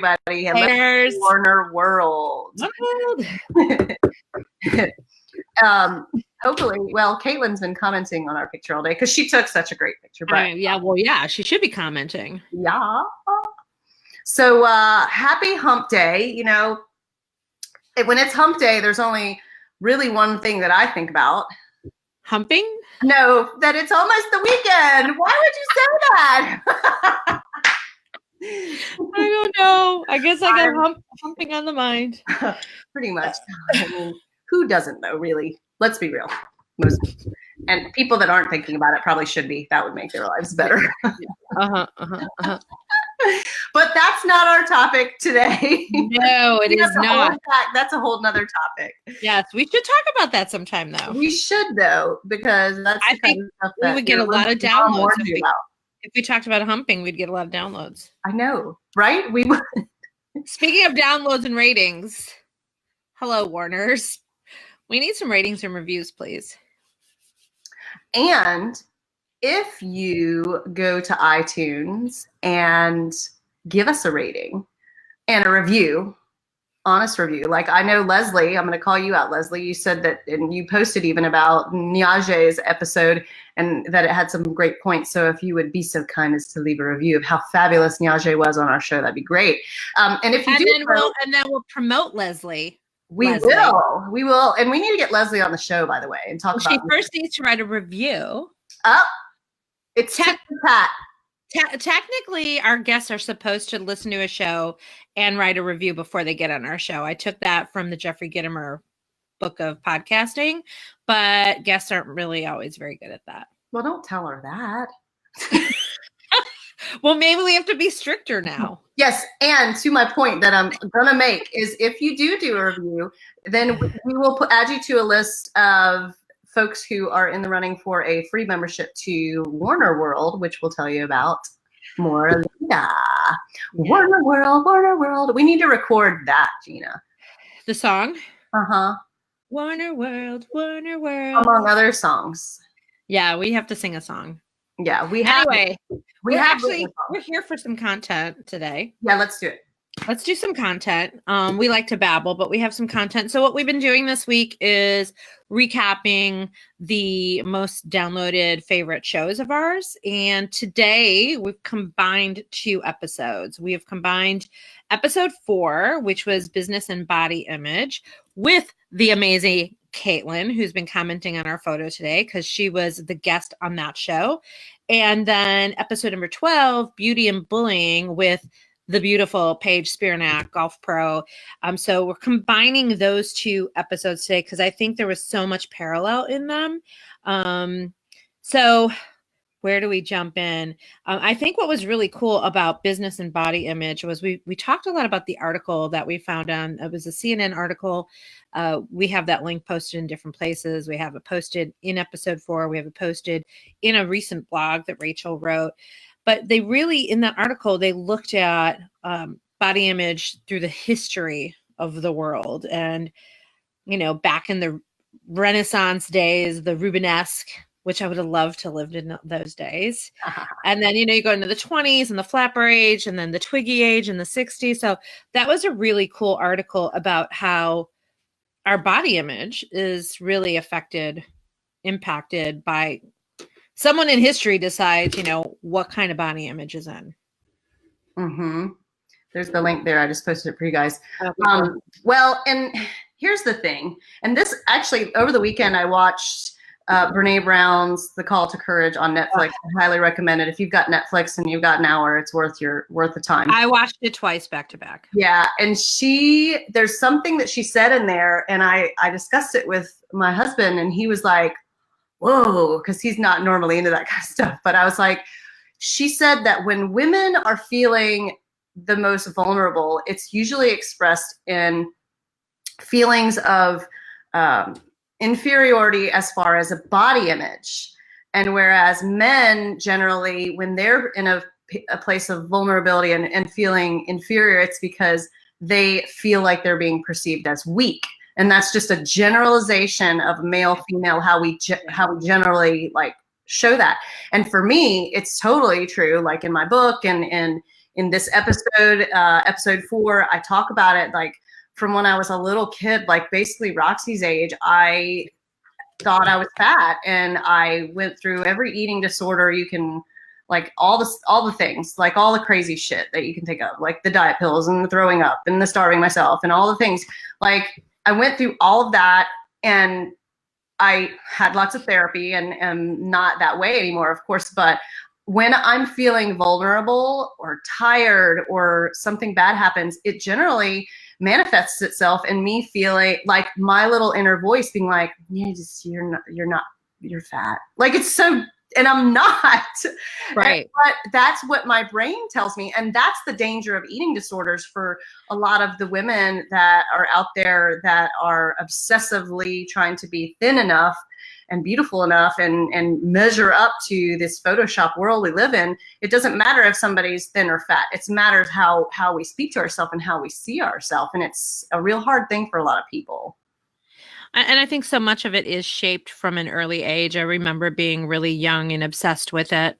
everybody. Haters. Warner World. Hopefully, well, Caitlin's been commenting on our picture all day because she took such a great picture. But she should be commenting. Yeah. So happy hump day. You know, when it's hump day, there's only really one thing that I think about. Humping? No, that it's almost the weekend. Why would you say that? I don't know. I guess I got humping on the mind. Pretty much. I mean, who doesn't know, really? Let's be real. And people that aren't thinking about it probably should be. That would make their lives better. But that's not our topic today. No, it is not. That's a whole nother topic. Yes, we should talk about that sometime, though. We should, though, because that's I think we would get a lot of downloads. If we talked about humping, we'd get a lot of downloads. I know, right? We would. Speaking of downloads and ratings, hello, Warners. We need some ratings and reviews, please. And if you go to iTunes and give us a rating and a review, honest review, like I know Leslie, I'm going to call you out, Leslie. You said that, and you posted even about Nyaje's episode and that it had some great points. So if you would be so kind as to leave a review of how fabulous Nyaje was on our show, that'd be great. And if you then we'll promote Leslie. We will. And we need to get Leslie on the show, by the way, and talk about. She first needs to write a review. It's technically our guests are supposed to listen to a show and write a review before they get on our show. I took that from the Jeffrey Gitomer book of podcasting, but guests aren't really always very good at that. Well, don't tell her that. Well, maybe we have to be stricter now. Yes, and to my point that I'm going to make is if you do a review, then we will add you to a list of folks who are in the running for a free membership to Warner World, which we'll tell you about more later. Warner World. We need to record that, Gina. The song? Uh-huh. Warner World. Among other songs. Yeah, we have to sing a song. Yeah, we have. Anyway, we're here for some content today. Yeah, let's do it. Let's do some content. We like to babble, but we have some content. So what we've been doing this week is recapping the most downloaded favorite shows of ours. And today we've combined 2 episodes. We have combined episode 4, which was Business and Body Image, with the amazing Caitlin, who's been commenting on our photo today because she was the guest on that show. And then episode number 12, Beauty and Bullying, with the beautiful Paige Spiranac, golf pro. So we're combining those 2 episodes today because I think there was so much parallel in them. So where do we jump in? I think what was really cool about Business and Body Image was we talked a lot about the article that we found on. It was a CNN article. We have that link posted in different places. We have it posted in episode 4. We have it posted in a recent blog that Rachel wrote. But they really, in that article, they looked at body image through the history of the world. And, back in the Renaissance days, the Rubenesque, which I would have loved to live in those days. And then, you go into the 20s and the flapper age and then the Twiggy age in the 60s. So that was a really cool article about how our body image is really impacted by someone in history decides, what kind of body image is in. Mm-hmm. There's the link there. I just posted it for you guys. Well, and here's the thing. And this actually, over the weekend, I watched Brene Brown's The Call to Courage on Netflix. I highly recommend it. If you've got Netflix and you've got an hour, it's worth the time. I watched it twice back to back. Yeah. And there's something that she said in there, and I discussed it with my husband, and he was like, whoa, because he's not normally into that kind of stuff. But I was like, she said that when women are feeling the most vulnerable, it's usually expressed in feelings of inferiority as far as a body image. And whereas men generally, when they're in a place of vulnerability and feeling inferior, it's because they feel like they're being perceived as weak. And that's just a generalization of male, female, how we generally show that. And for me, it's totally true. Like in my book and in this episode, episode 4, I talk about it like from when I was a little kid, like basically Roxy's age. I thought I was fat, and I went through every eating disorder you can, like all the things, like all the crazy shit that you can think of, like the diet pills and the throwing up and the starving myself and all the things. Like I went through all of that, and I had lots of therapy, and am not that way anymore, of course. But when I'm feeling vulnerable or tired or something bad happens, it generally manifests itself in me feeling like my little inner voice being like, you're fat. Like it's so, and I'm not. Right. But that's what my brain tells me. And that's the danger of eating disorders for a lot of the women that are out there that are obsessively trying to be thin enough and beautiful enough and measure up to this Photoshop world we live in. It doesn't matter if somebody's thin or fat. It matters how we speak to ourselves and how we see ourselves. And it's a real hard thing for a lot of people. And I think so much of it is shaped from an early age. I remember being really young and obsessed with it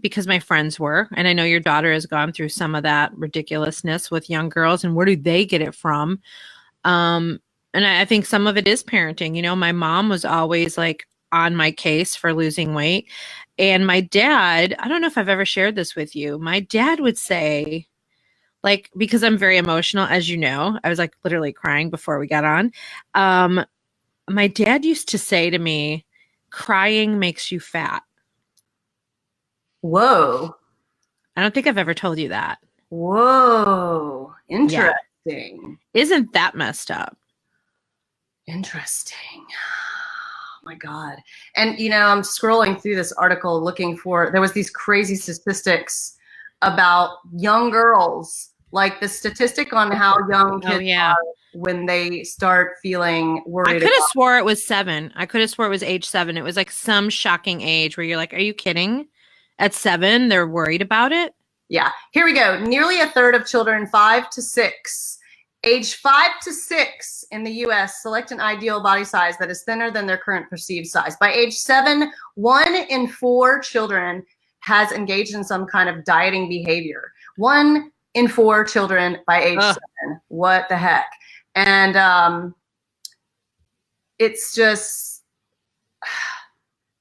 because my friends were. And I know your daughter has gone through some of that ridiculousness with young girls. And where do they get it from? And I think some of it is parenting. You know, my mom was always like on my case for losing weight. And my dad, I don't know if I've ever shared this with you. My dad would say, like, because I'm very emotional, as you know, I was like literally crying before we got on. My dad used to say to me, crying makes you fat. Whoa. I don't think I've ever told you that. Whoa. Interesting. Yeah. Isn't that messed up? Interesting. Oh my God. And, you know, I'm scrolling through this article looking for, there was these crazy statistics about young girls, like the statistic on how young kids are when they start feeling worried. I could have swore it was 7. I could have swore it was age 7. It was like some shocking age where you're like, are you kidding? At 7, they're worried about it? Yeah. Here we go. Nearly a third of children 5 to 6, age 5 to 6 in the US select an ideal body size that is thinner than their current perceived size. By age 7, 1 in 4 children has engaged in some kind of dieting behavior. 1 in 4 children by age 7. What the heck? And it's just,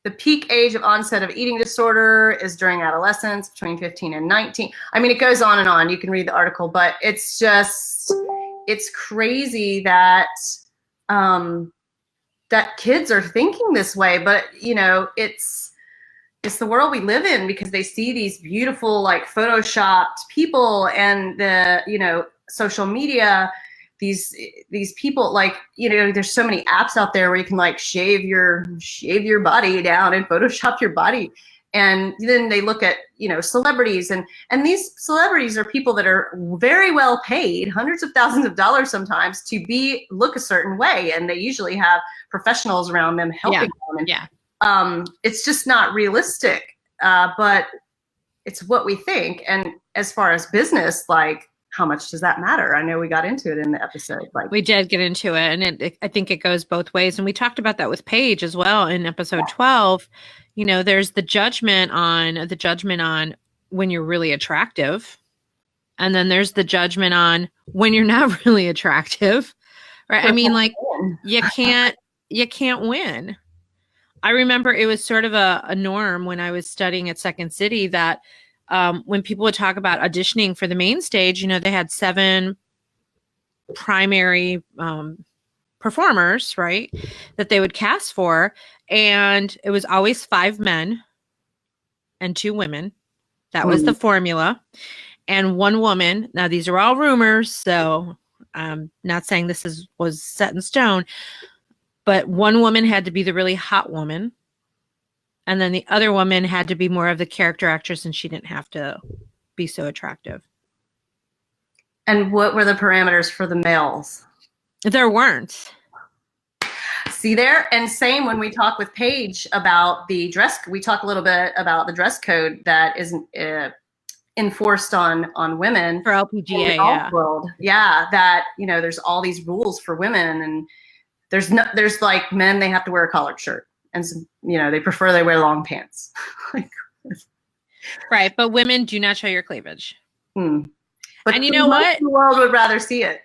the peak age of onset of eating disorder is during adolescence, between 15 and 19. I mean, it goes on and on. You can read the article, but it's just, it's crazy that that kids are thinking this way. But, you know, it's the world we live in, because they see these beautiful, like, photoshopped people and the, you know, social media, these people, like, you know, there's so many apps out there where you can like shave your body down and Photoshop your body. And then they look at, you know, celebrities, and these celebrities are people that are very well paid, hundreds of thousands of dollars sometimes, to look a certain way. And they usually have professionals around them helping them. And, it's just not realistic, but it's what we think. And as far as business, like, how much does that matter? I know we got into it in the episode. Like, we did get into it, and I think it goes both ways. And we talked about that with Paige as well in episode 12. You know, there's the judgment on when you're really attractive, and then there's the judgment on when you're not really attractive, right? I mean, like, you can't win. I remember it was sort of a norm when I was studying at Second City that when people would talk about auditioning for the main stage, you know, they had 7 primary performers, right, that they would cast for. And it was always 5 men and 2 women. That was the formula. And 1 woman. Now, these are all rumors, so I'm not saying this was set in stone. But 1 woman had to be the really hot woman. And then the other woman had to be more of the character actress, and she didn't have to be so attractive. And what were the parameters for the males? There weren't. See there? And same when we talk with Paige about the dress, we talk a little bit about the dress code that isn't enforced on women. For LPGA, world. Yeah, that, you know, there's all these rules for women, and there's like men, they have to wear a collared shirt. And, you know, they wear long pants. Right. But women do not show your cleavage. But and you know most what? of the world would rather see it.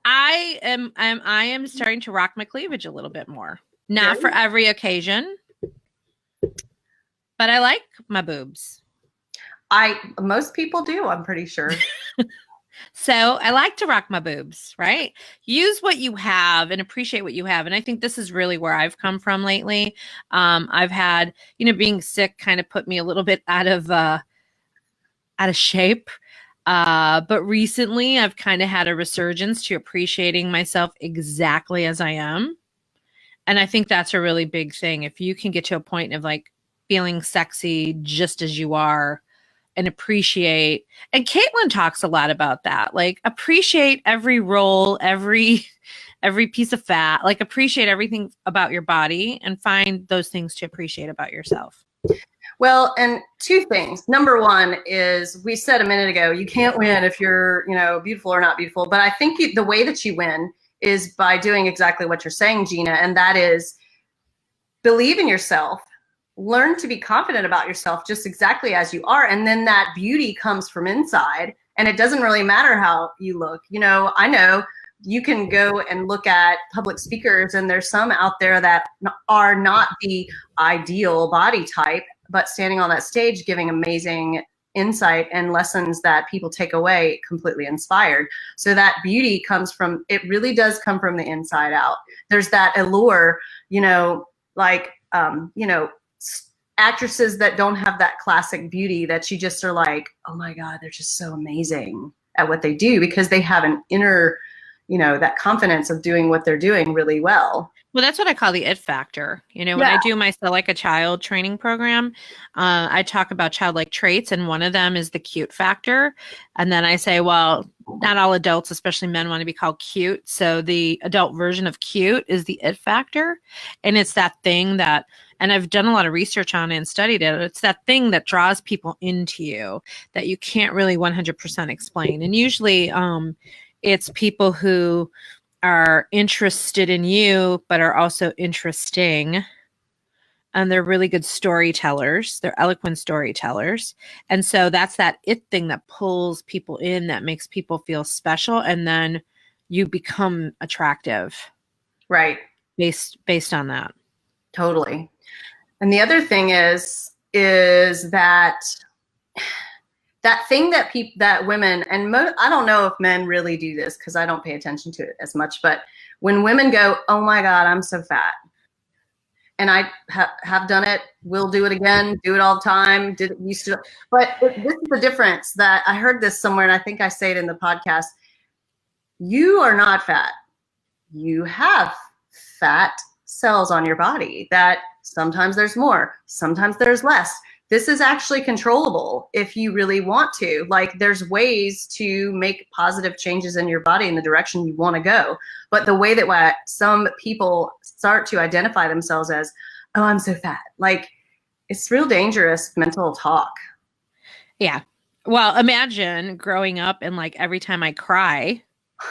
I am starting to rock my cleavage a little bit more. Not for every occasion, but I like my boobs. Most people do, I'm pretty sure. So I like to rock my boobs, right? Use what you have and appreciate what you have. And I think this is really where I've come from lately. I've had, being sick kind of put me a little bit out of shape. But recently I've kind of had a resurgence to appreciating myself exactly as I am. And I think that's a really big thing. If you can get to a point of like feeling sexy just as you are, and appreciate, and Caitlin talks a lot about that, like appreciate every roll, every piece of fat, like appreciate everything about your body and find those things to appreciate about yourself. Well, and two things. Number one is, we said a minute ago, you can't win if you're, beautiful or not beautiful. But I think the way that you win is by doing exactly what you're saying, Gina, and that is believe in yourself. Learn to be confident about yourself just exactly as you are. And then that beauty comes from inside, and it doesn't really matter how you look. I know you can go and look at public speakers, and there's some out there that are not the ideal body type, but standing on that stage giving amazing insight and lessons that people take away completely inspired. So that beauty it really does come from the inside out. There's that allure, actresses that don't have that classic beauty that you just are like, oh my God, they're just so amazing at what they do because they have an inner, that confidence of doing what they're doing really well. Well, that's what I call the it factor. When I do my Sell Like a Child training program, I talk about childlike traits, and one of them is the cute factor. And then I say, well, not all adults, especially men, want to be called cute. So the adult version of cute is the it factor. And it's that thing that, and I've done a lot of research on it and studied it, it's that thing that draws people into you that you can't really 100% explain. And usually it's people who are interested in you, but are also interesting. And they're really good storytellers. They're eloquent storytellers. And so that's that it thing that pulls people in, that makes people feel special. And then you become attractive. Right. Based on that. Totally. And the other thing is that thing that women, and I don't know if men really do this because I don't pay attention to it as much, but when women go, oh my God, I'm so fat. And I have done it, will do it again, do it all the time, did it used to. But this is the difference that I heard this somewhere, and I think I say it in the podcast. You are not fat. You have fat cells on your body that sometimes there's more, sometimes there's less. This is actually controllable if you really want to. Like, there's ways to make positive changes in your body in the direction you want to go. But the way that some people start to identify themselves as, oh, I'm so fat, like, it's real dangerous mental talk. Yeah. Well, imagine growing up and like every time I cry,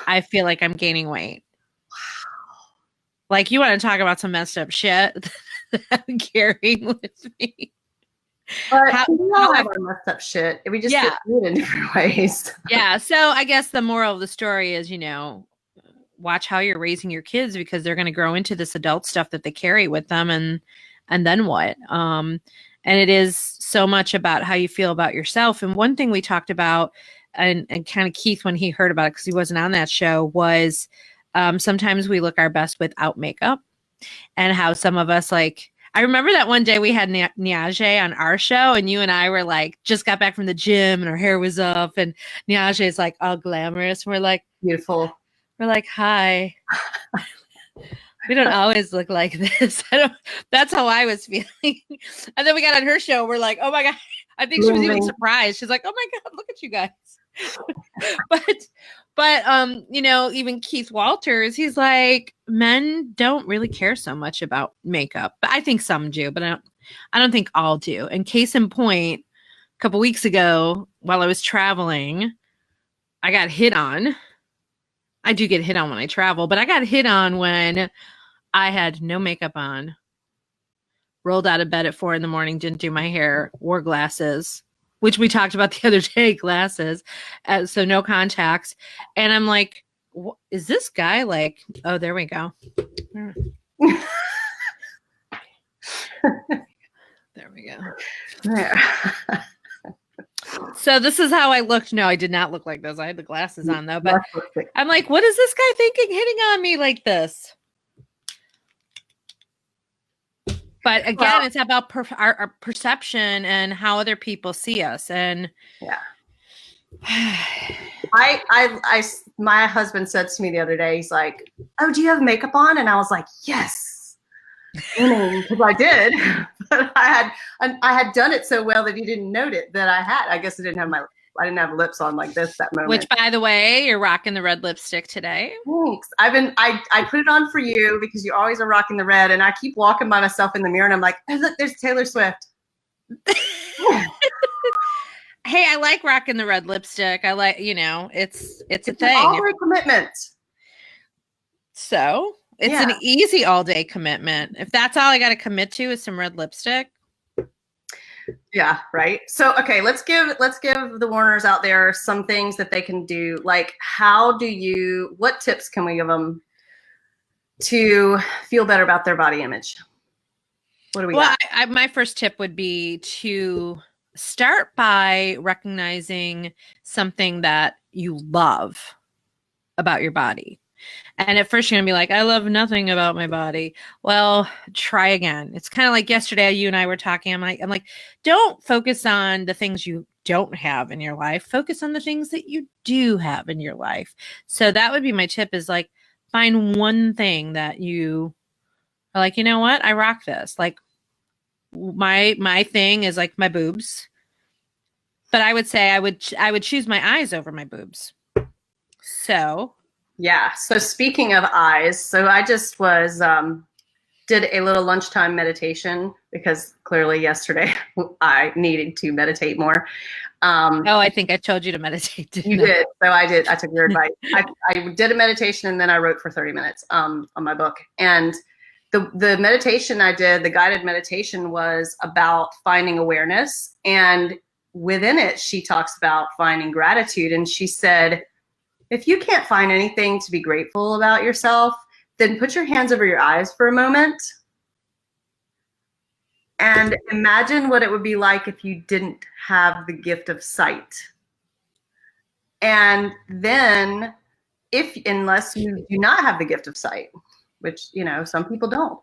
I feel like I'm gaining weight. Like, you want to talk about some messed up shit that I'm carrying with me. But we all have our messed up shit. We just get through it in different ways. Yeah. So I guess the moral of the story is, watch how you're raising your kids, because they're going to grow into this adult stuff that they carry with them. And then what? And it is so much about how you feel about yourself. And one thing we talked about, and kind of Keith, when he heard about it, because he wasn't on that show, was sometimes we look our best without makeup, and how some of us, like, I remember that one day we had Niaje on our show, and you and I were like, just got back from the gym and our hair was up, and Niaje is like all glamorous. We're like, beautiful. We're like, hi. We don't always look like this. That's how I was feeling. And then we got on her show. We're like, oh my God. I think she was even surprised. She's like, oh my God, look at you guys. but even Keith Walters, he's like, men don't really care so much about makeup, but I think some do, but I don't think all do. And case in point, a couple weeks ago, while I was traveling, I got hit on. I do get hit on when I travel, but I got hit on when I had no makeup on, rolled out of bed at 4 a.m, didn't do my hair, wore glasses, which we talked about the other day, glasses, so no contacts. And I'm like, is this guy like, oh, there we go. There we go. There. So this is how I looked. No, I did not look like this. I had the glasses on though, but I'm like, what is this guy thinking hitting on me like this? But again, it's about our perception and how other people see us. And yeah, my husband said to me the other day, he's like, "Oh, do you have makeup on?" And I was like, "Yes," because I did, but I had done it so well that he didn't note it that I had. I guess I didn't have lips on like this that moment. Which, by the way, you're rocking the red lipstick today. Thanks. I put it on for you because you always are rocking the red, and I keep walking by myself in the mirror, and I'm like, "Oh, look, there's Taylor Swift." Hey, I like rocking the red lipstick. I like, it's a thing. All-day commitment. So it's an easy all-day commitment. If that's all I got to commit to is some red lipstick. Yeah, right. So, okay, let's give the Warners out there some things that they can do. Like, what tips can we give them to feel better about their body image? What do we got? My first tip would be to start by recognizing something that you love about your body. And at first you're going to be like, I love nothing about my body. Well, try again. It's kind of like yesterday, you and I were talking. I'm like, don't focus on the things you don't have in your life. Focus on the things that you do have in your life. So that would be my tip, is like, find one thing that you are like, you know what? I rock this. Like my thing is like my boobs, but I would say I would choose my eyes over my boobs. So yeah. So speaking of eyes, so I just did a little lunchtime meditation because clearly yesterday I needed to meditate more. I think I told you to meditate. You did. So I did. I took your advice. I did a meditation and then I wrote for 30 minutes on my book. And the meditation I did, the guided meditation, was about finding awareness. And within it, she talks about finding gratitude. And she said, if you can't find anything to be grateful about yourself, then put your hands over your eyes for a moment and imagine what it would be like if you didn't have the gift of sight. And then unless you do not have the gift of sight, which, some people don't.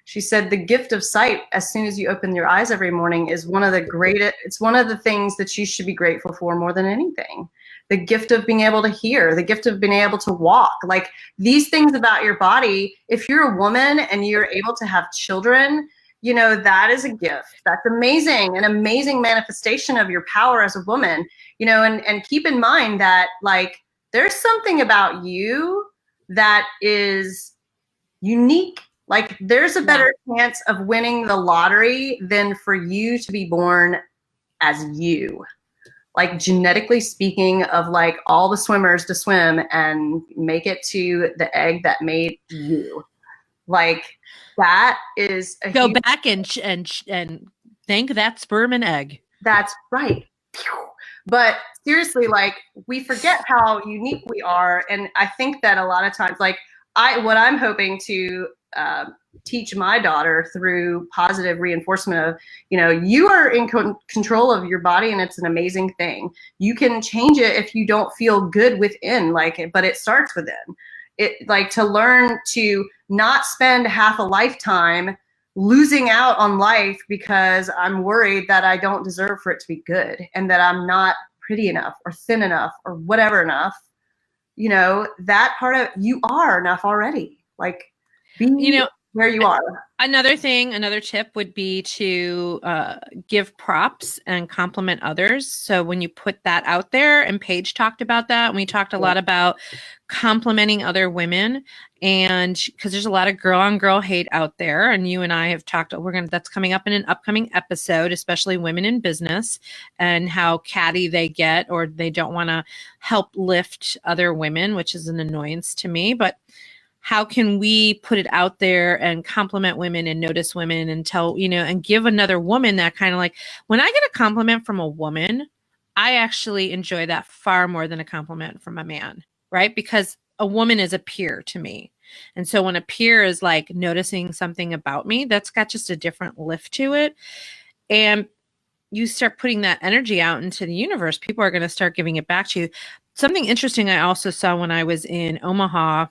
She said the gift of sight, as soon as you open your eyes every morning, is one of the things that you should be grateful for more than anything. The gift of being able to hear, the gift of being able to walk, like these things about your body. If you're a woman and you're able to have children, that is a gift. That's amazing, an amazing manifestation of your power as a woman, and keep in mind that like there's something about you that is unique. Like there's a better chance of winning the lottery than for you to be born as you. Like genetically speaking, of like all the swimmers to swim and make it to the egg that made you. Like that is go back and thank that sperm and egg. That's right. But seriously, like we forget how unique we are. And I think that a lot of times, like what I'm hoping to teach my daughter through positive reinforcement of, you are in control of your body and it's an amazing thing. You can change it if you don't feel good within, but it starts within. It like to learn to not spend half a lifetime losing out on life because I'm worried that I don't deserve for it to be good and that I'm not pretty enough or thin enough or whatever enough. That part of you are enough already. Like be where you are. Another tip would be to give props and compliment others. So when you put that out there, and Paige talked about that, and we talked a lot about complimenting other women, and because there's a lot of girl on girl hate out there, and you and I have talked, that's coming up in an upcoming episode, especially women in business and how catty they get, or they don't want to help lift other women, which is an annoyance to me. But how can we put it out there and compliment women and notice women and tell, and give another woman that kind of like, when I get a compliment from a woman, I actually enjoy that far more than a compliment from a man, right? Because a woman is a peer to me. And so when a peer is like noticing something about me, that's got just a different lift to it. And you start putting that energy out into the universe, people are going to start giving it back to you. Something interesting I also saw when I was in Omaha,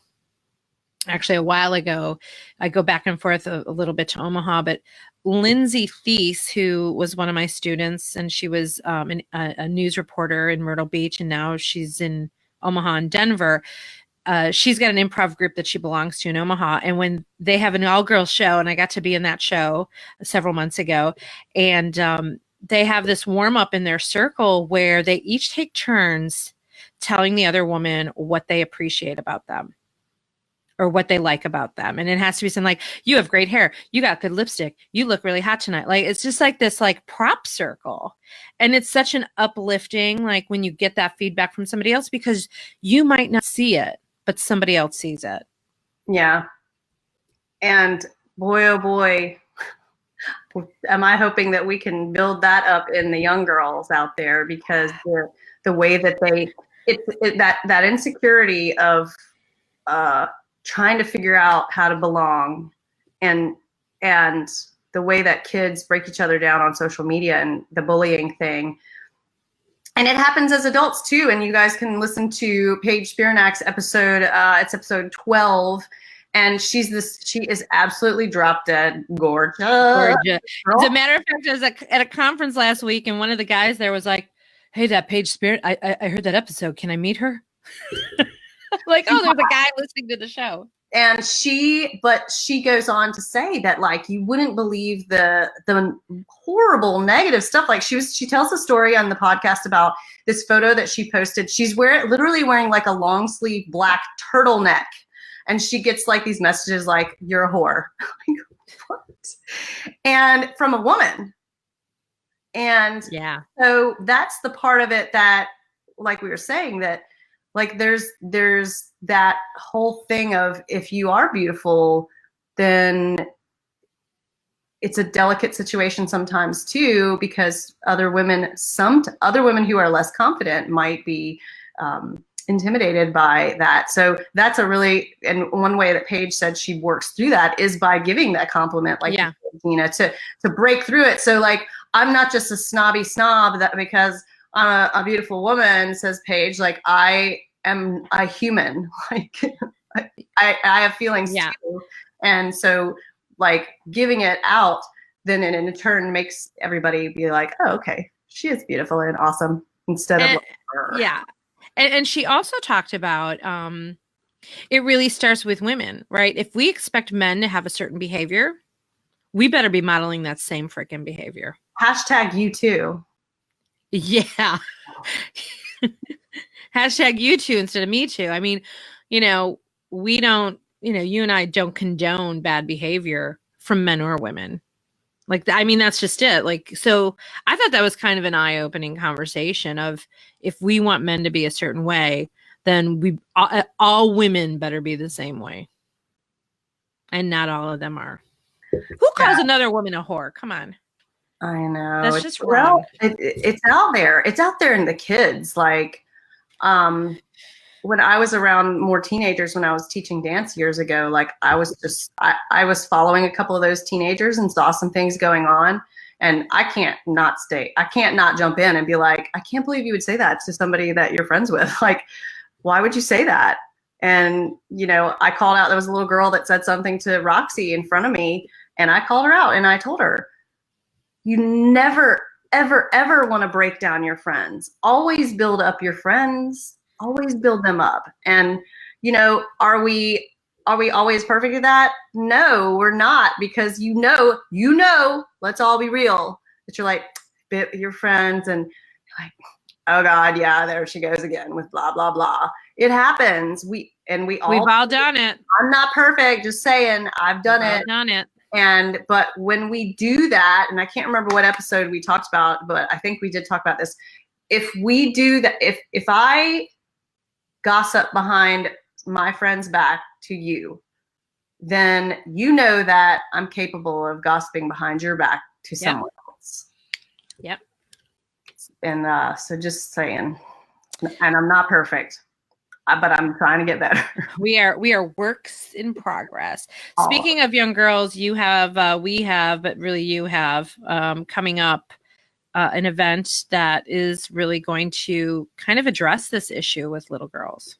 actually a while ago, I go back and forth a little bit to Omaha, but Lindsay Thies, who was one of my students, and she was a news reporter in Myrtle Beach, and now she's in Omaha and Denver. She's got an improv group that she belongs to in Omaha. And when they have an all-girls show, and I got to be in that show several months ago, and they have this warm-up in their circle where they each take turns telling the other woman what they appreciate about them or what they like about them. And it has to be something like, you have great hair, you got good lipstick, you look really hot tonight. Like, it's just like this like prop circle. And it's such an uplifting, like when you get that feedback from somebody else, because you might not see it, but somebody else sees it. Yeah. And boy, oh boy, am I hoping that we can build that up in the young girls out there, because the way that that insecurity of trying to figure out how to belong, and the way that kids break each other down on social media and the bullying thing. And it happens as adults too. And you guys can listen to Paige Spiernak's episode. It's episode 12. And she is absolutely drop dead gorgeous. As a matter of fact, I was at a conference last week, and one of the guys there was like, "Hey, that Paige Spear, I heard that episode. Can I meet her?" Like, oh, there's a guy listening to the show. And she goes on to say that, like, you wouldn't believe the horrible negative stuff. Like, she tells a story on the podcast about this photo that she posted. She's literally wearing like a long sleeve black turtleneck. And she gets like these messages like, "You're a whore." Like, what? And from a woman. And yeah, so that's the part of it that, like we were saying, that like there's that whole thing of, if you are beautiful, then it's a delicate situation sometimes too, because other women who are less confident might be intimidated by that. So that's and one way that Paige said she works through that is by giving that compliment, like, yeah, Gina, to break through it. So like, I'm not just a snobby snob that because I'm a beautiful woman, says Paige, like, I am a human. Like, I have feelings too. And so like giving it out then in turn makes everybody be like, oh, okay, she is beautiful and awesome, instead of her. Yeah. And she also talked about it really starts with women, right? If we expect men to have a certain behavior, we better be modeling that same freaking behavior. Hashtag you too. Yeah. Hashtag you too instead of me too. I mean, we don't, you and I don't condone bad behavior from men or women. Like, I mean, that's just it. Like, so I thought that was kind of an eye-opening conversation of, if we want men to be a certain way, then all women better be the same way. And not all of them are. Who calls another woman a whore? Come on. I know. That's just wrong. It's out there. It's out there in the kids. Like, when I was around more teenagers, when I was teaching dance years ago, like I was following a couple of those teenagers and saw some things going on, and I can't not jump in and be like, I can't believe you would say that to somebody that you're friends with. Like, why would you say that? And, I called out, there was a little girl that said something to Roxy in front of me, and I called her out and I told her, you never, ever, ever want to break down your friends. Always build up your friends. Always build them up. And, are we always perfect at that? No, we're not, because let's all be real, that you're like, bit with your friends and you're like, oh God, yeah, there she goes again with blah, blah, blah. It happens. We've all done it. I'm not perfect, just saying, I've done it. But when we do that, and I can't remember what episode we talked about, but I think we did talk about this. If we do that, if I gossip behind my friend's back to you, then you know that I'm capable of gossiping behind your back to someone else. Yep. And so just saying, and I'm not perfect, but I'm trying to get better. We are works in progress. Speaking of young girls, you have, we have, but really you have coming up an event that is really going to kind of address this issue with little girls.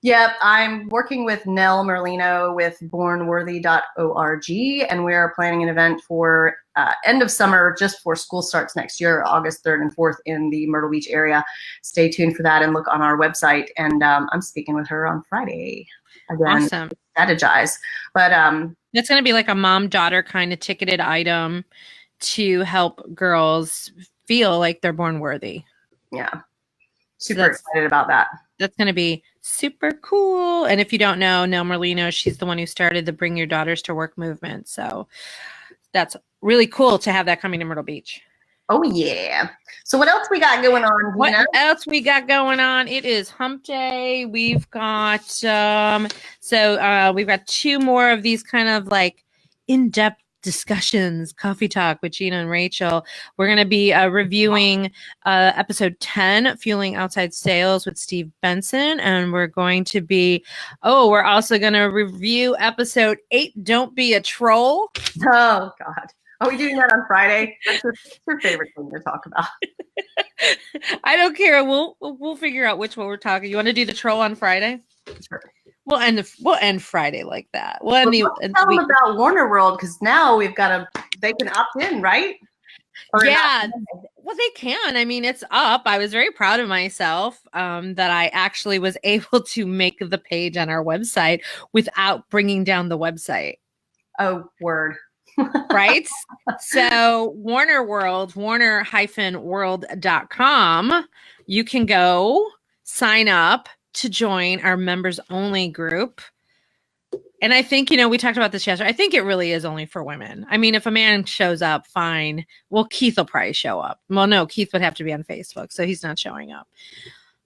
Yep, I'm working with Nell Merlino with bornworthy.org, and we are planning an event for end of summer, just before school starts next year, August 3rd and 4th in the Myrtle Beach area. Stay tuned for that and look on our website. And I'm speaking with her on Friday. Again, awesome. Strategize. But it's going to be like a mom-daughter kind of ticketed item to help girls feel like they're born worthy. Yeah. Super excited about that. That's going to be super cool. And if you don't know, Nell Merlino, she's the one who started the Bring Your Daughters to Work movement. So that's really cool to have that coming to Myrtle Beach. Oh, yeah. So what else we got going on, Gina? What else we got going on? It is hump day. We've got, we've got 2 more of these kind of like in-depth discussions, coffee talk with Gina and Rachel. We're going to be reviewing episode 10, Fueling Outside Sales with Steve Benson. And we're going to be, we're also going to review episode 8, Don't Be a Troll. Oh, God. Are we doing that on Friday? That's your favorite thing to talk about. I don't care. We'll figure out which one we're talking. You want to do the troll on Friday? Sure. We'll end Friday like that. Tell them about Warner World, because now they can opt in, right? Yeah. Well, they can. I mean, it's up. I was very proud of myself that I actually was able to make the page on our website without bringing down the website. Oh, word. Right? So Warner World, warner-world.com, you can go sign up to join our members only group. And I think, we talked about this yesterday. I think it really is only for women. I mean, if a man shows up, fine. Well, Keith will probably show up. Well, no, Keith would have to be on Facebook, so he's not showing up.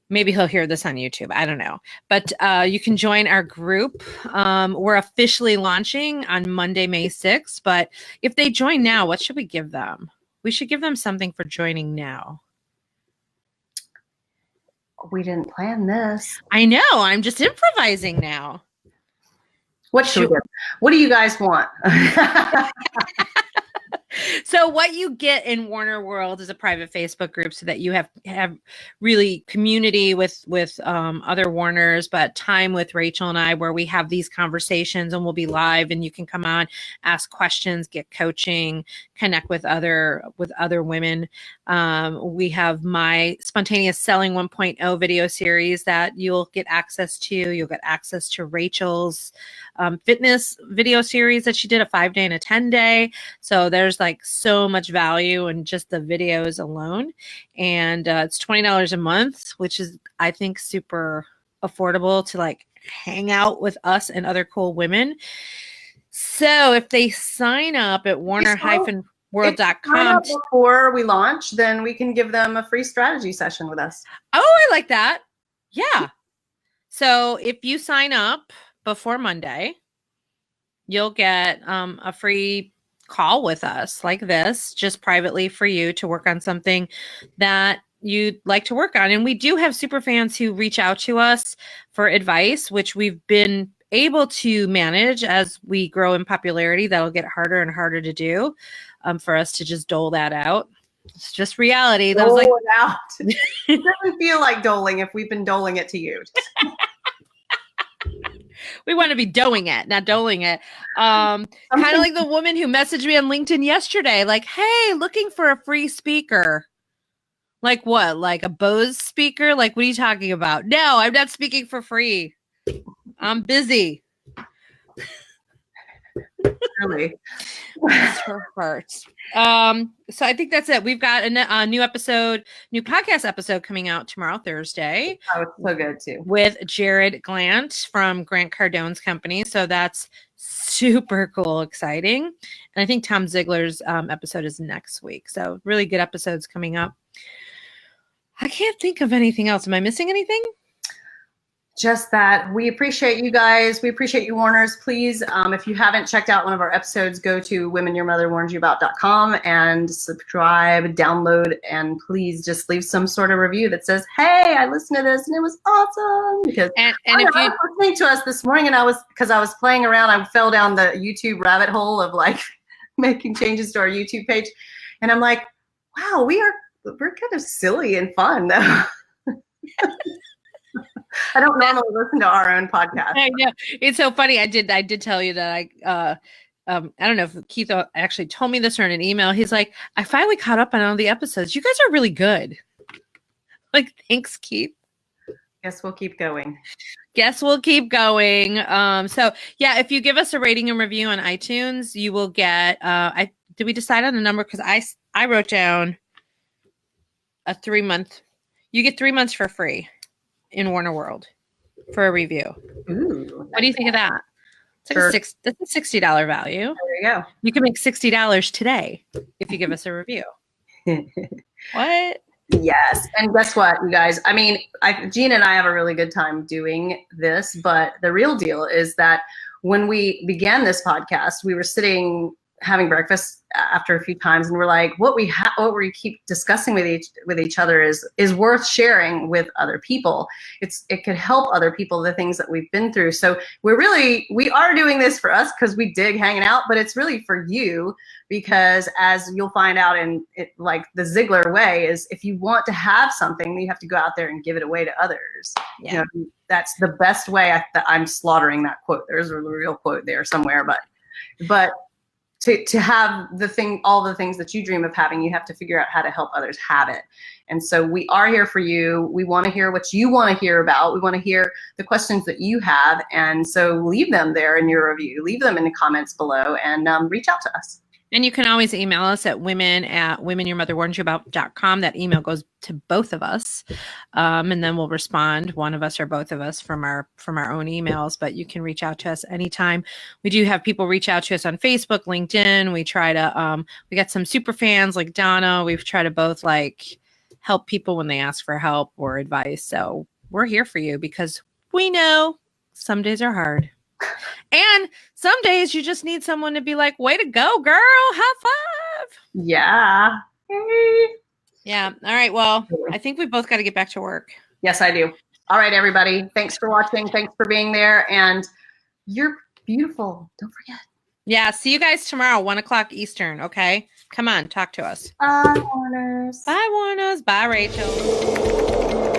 Maybe he'll hear this on YouTube. I don't know. But you can join our group. We're officially launching on Monday, May 6th. But if they join now, what should we give them? We should give them something for joining now. We didn't plan this. I know. I'm just improvising now. What should we do? What do you guys want? So what you get in Warner World is a private Facebook group so that you have really community with other Warners, but time with Rachel and I where we have these conversations, and we'll be live and you can come on, ask questions, get coaching, connect with other women. We have my Spontaneous Selling 1.0 video series that you'll get access to. You'll get access to Rachel's fitness video series that she did, a 5-day and a 10-day. So there's like so much value in just the videos alone. And it's $20 a month, which is, I think, super affordable to like hang out with us and other cool women. So if they sign up at warner-world.com before we launch, then we can give them a free strategy session with us. Oh, I like that. Yeah. So if you sign up before Monday, you'll get a free call with us like this, just privately for you to work on something that you'd like to work on. And we do have super fans who reach out to us for advice, which we've been able to manage as we grow in popularity. That'll get harder and harder to do for us to just dole that out. It's just reality. That was like, it out. It doesn't feel like doling if we've been doling it to you. We want to be doing it, not doling it. Kind of like the woman who messaged me on LinkedIn yesterday, like, hey, looking for a free speaker. Like what? Like a Bose speaker? Like, what are you talking about? No, I'm not speaking for free. I'm busy. Really? That's her heart. So I think that's it. We've got a new podcast episode coming out tomorrow, Thursday. Oh, it's so good too. With Jared Glant from Grant Cardone's company. So that's super cool, exciting. And I think Tom Ziegler's episode is next week. So really good episodes coming up. I can't think of anything else. Am I missing anything? just that we appreciate you guys. We appreciate you, Warners. Please, if you haven't checked out one of our episodes, go to womenyourmotherwarnsyouabout.com and subscribe, download, and please just leave some sort of review that says, hey, I listened to this and it was awesome. Because and I if you was listening to us this morning and because I was playing around, I fell down the YouTube rabbit hole of like making changes to our YouTube page. And I'm like, wow, we're kind of silly and fun though. I don't normally listen to our own podcast. I know. It's so funny. I did tell you that I don't know if Keith actually told me this or in an email. He's like, I finally caught up on all the episodes. You guys are really good. Like, thanks, Keith. Guess we'll keep going. So yeah, if you give us a rating and review on iTunes, you will get, did we decide on a number? Cause I wrote down a 3-month, you get 3 months for free in Warner World for a review. Ooh, what do you think of that? It's like that's a $60 value. There you go. You can make $60 today if you give us a review. What? Yes. And guess what, you guys? I mean, Gina and I have a really good time doing this, but the real deal is that when we began this podcast, we were sitting having breakfast after a few times, and we're like, what we keep discussing with each other is worth sharing with other people. It could help other people, the things that we've been through. So we are doing this for us because we dig hanging out, but it's really for you, because as you'll find out in it, like the Ziegler way is, if you want to have something, you have to go out there and give it away to others. Yeah. You know, that's the best way. I'm slaughtering that quote. There's a real quote there somewhere, but to have all the things that you dream of having, you have to figure out how to help others have it. And so we are here for you. We want to hear what you want to hear about. We want to hear the questions that you have. And so leave them there in your review. Leave them in the comments below and reach out to us. And you can always email us at women@womenyourmotherwarnsyouabout.com. That email goes to both of us. And then we'll respond, one of us or both of us, from our own emails. But you can reach out to us anytime. We do have people reach out to us on Facebook, LinkedIn. We try to, we got some super fans like Donna. We've tried to both like help people when they ask for help or advice. So we're here for you, because we know some days are hard. And some days you just need someone to be like, way to go, girl. High five. Yeah. Hey. Yeah. All right. Well, I think we both got to get back to work. Yes, I do. All right, everybody. Thanks for watching. Thanks for being there. And you're beautiful. Don't forget. Yeah. See you guys tomorrow, 1:00 Eastern. Okay. Come on. Talk to us. Bye, Warners. Bye, Warners. Bye, Rachel.